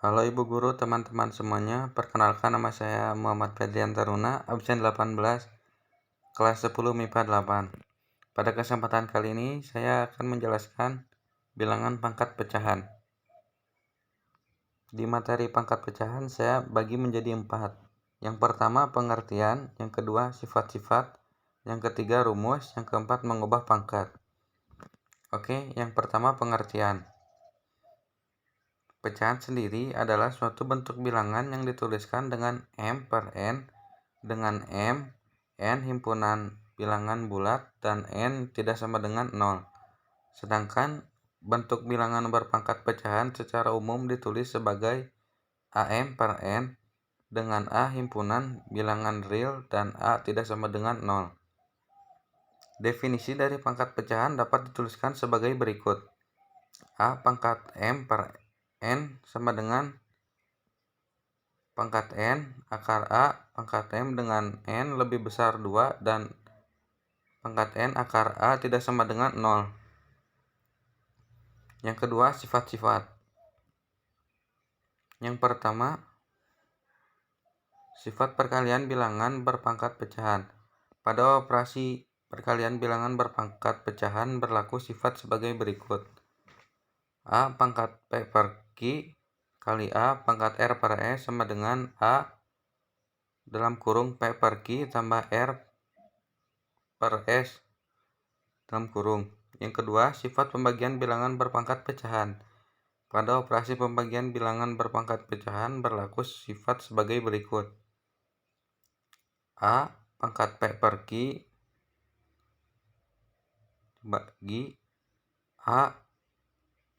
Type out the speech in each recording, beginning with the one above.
Halo Ibu Guru, teman-teman semuanya. Perkenalkan, nama saya Muhammad Fedrian Taruna, absen 18, kelas 10 MIPA 8. Pada kesempatan kali ini, saya akan menjelaskan bilangan pangkat pecahan. Di materi pangkat pecahan, saya bagi menjadi 4. Yang pertama, pengertian. Yang kedua, sifat-sifat. Yang ketiga, rumus. Yang keempat, mengubah pangkat. Oke, yang pertama, pengertian. Pecahan sendiri adalah suatu bentuk bilangan yang dituliskan dengan M per N, dengan N himpunan bilangan bulat, dan N tidak sama dengan 0. Sedangkan bentuk bilangan berpangkat pecahan secara umum ditulis sebagai AM per N, dengan A himpunan bilangan real dan A tidak sama dengan 0. Definisi dari pangkat pecahan dapat dituliskan sebagai berikut. A pangkat M per N sama dengan pangkat N akar A pangkat M dengan N lebih besar 2 dan pangkat N akar A tidak sama dengan 0. Yang kedua, sifat-sifat. Yang pertama, sifat perkalian bilangan berpangkat pecahan. Pada operasi perkalian bilangan berpangkat pecahan berlaku sifat sebagai berikut. A pangkat P per Q kali A pangkat R per S sama dengan A dalam kurung P per Q tambah R per S dalam kurung. Yang kedua, sifat pembagian bilangan berpangkat pecahan. Pada operasi pembagian bilangan berpangkat pecahan berlaku sifat sebagai berikut. A pangkat P per Q bagi A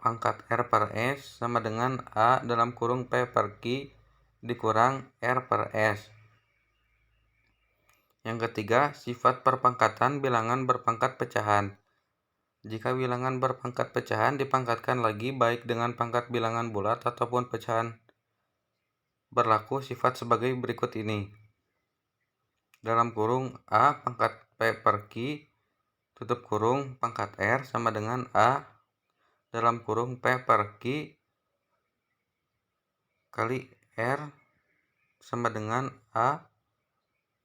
pangkat R per S sama dengan A dalam kurung P per Q dikurang R per S. Yang ketiga, sifat perpangkatan bilangan berpangkat pecahan. Jika bilangan berpangkat pecahan dipangkatkan lagi baik dengan pangkat bilangan bulat ataupun pecahan, berlaku sifat sebagai berikut ini. Dalam kurung A pangkat P per Q tutup kurung pangkat R sama dengan A dalam kurung P per Q kali R sama dengan A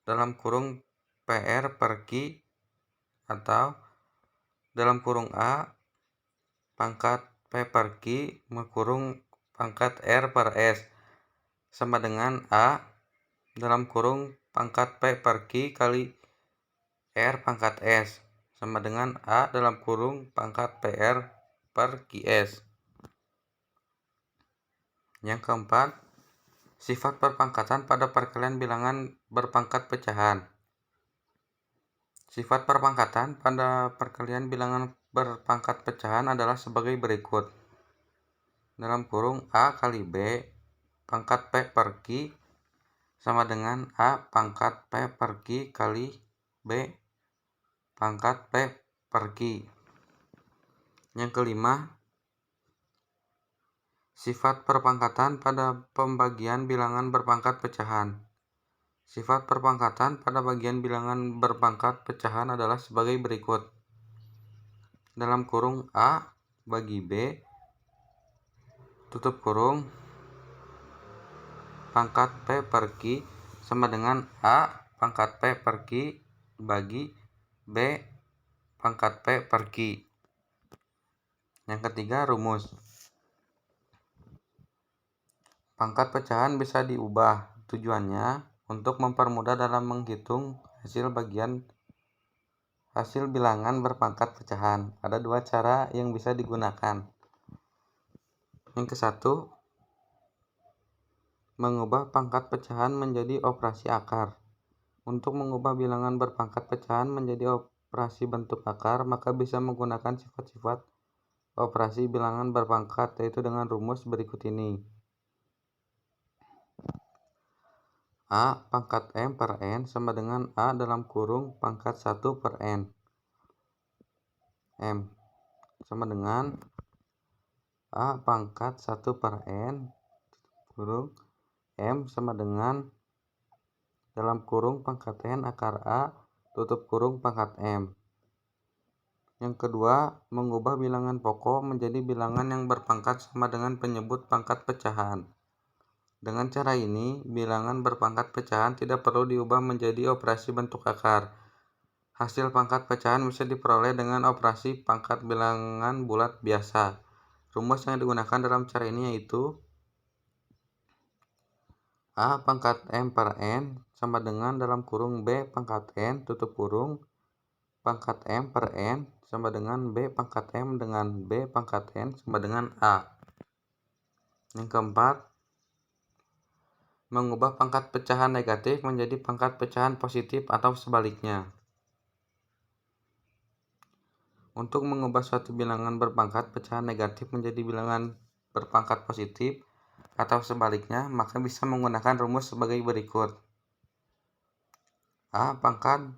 dalam kurung PR per Q atau dalam kurung A pangkat P per Q kurung pangkat R per S sama dengan A dalam kurung pangkat P per Q kali R pangkat S sama dengan A dalam kurung pangkat PR per QS. Yang keempat, sifat perpangkatan pada perkalian bilangan berpangkat pecahan. Sifat perpangkatan pada perkalian bilangan berpangkat pecahan adalah sebagai berikut. Dalam kurung A kali B pangkat P per Q sama dengan A pangkat P per Q kali B pangkat P per Q. Yang kelima, sifat perpangkatan pada pembagian bilangan berpangkat pecahan. Sifat perpangkatan pada bagian bilangan berpangkat pecahan adalah sebagai berikut. Dalam kurung A bagi B tutup kurung pangkat P per Q sama dengan A pangkat P per Q bagi B pangkat P per Q. Yang ketiga, rumus. Pangkat pecahan bisa diubah. Tujuannya untuk mempermudah dalam menghitung hasil bilangan berpangkat pecahan. Ada dua cara yang bisa digunakan. Yang ke satu, mengubah pangkat pecahan menjadi operasi akar. Untuk mengubah bilangan berpangkat pecahan menjadi operasi bentuk akar, maka bisa menggunakan sifat-sifat operasi bilangan berpangkat, yaitu dengan rumus berikut ini. A pangkat M per N sama dengan A dalam kurung pangkat 1 per N. M sama dengan A pangkat 1 per N kurung M sama dengan dalam kurung pangkat N akar A tutup kurung pangkat M. Yang kedua, mengubah bilangan pokok menjadi bilangan yang berpangkat sama dengan penyebut pangkat pecahan. Dengan cara ini, bilangan berpangkat pecahan tidak perlu diubah menjadi operasi bentuk akar. Hasil pangkat pecahan bisa diperoleh dengan operasi pangkat bilangan bulat biasa. Rumus yang digunakan dalam cara ini yaitu A pangkat M per N sama dengan dalam kurung B pangkat N tutup kurung pangkat M per N sama dengan B pangkat M dengan B pangkat N sama dengan A. Yang keempat, mengubah pangkat pecahan negatif menjadi pangkat pecahan positif atau sebaliknya. Untuk mengubah suatu bilangan berpangkat pecahan negatif menjadi bilangan berpangkat positif atau sebaliknya, maka bisa menggunakan rumus sebagai berikut. A pangkat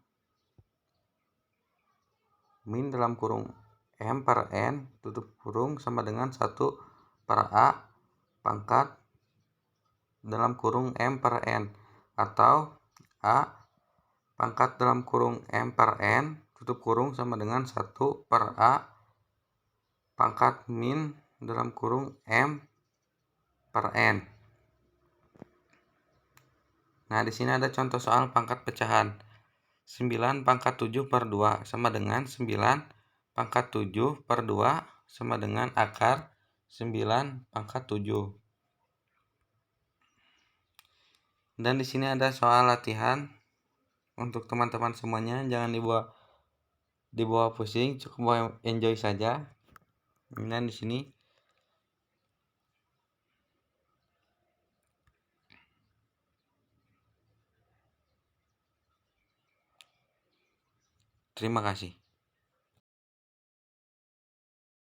min dalam kurung M per N tutup kurung sama dengan 1 per A pangkat dalam kurung M per N, atau A pangkat dalam kurung M per N tutup kurung sama dengan 1 per A pangkat min dalam kurung M per N. Nah, di sini ada contoh soal pangkat pecahan. 9 pangkat 7 per 2 sama dengan 9 pangkat 7 per 2 sama dengan akar 9 pangkat 7. Dan di sini ada soal latihan untuk teman-teman semuanya, jangan dibawa pusing, cukup enjoy saja. Dan di sini terima kasih.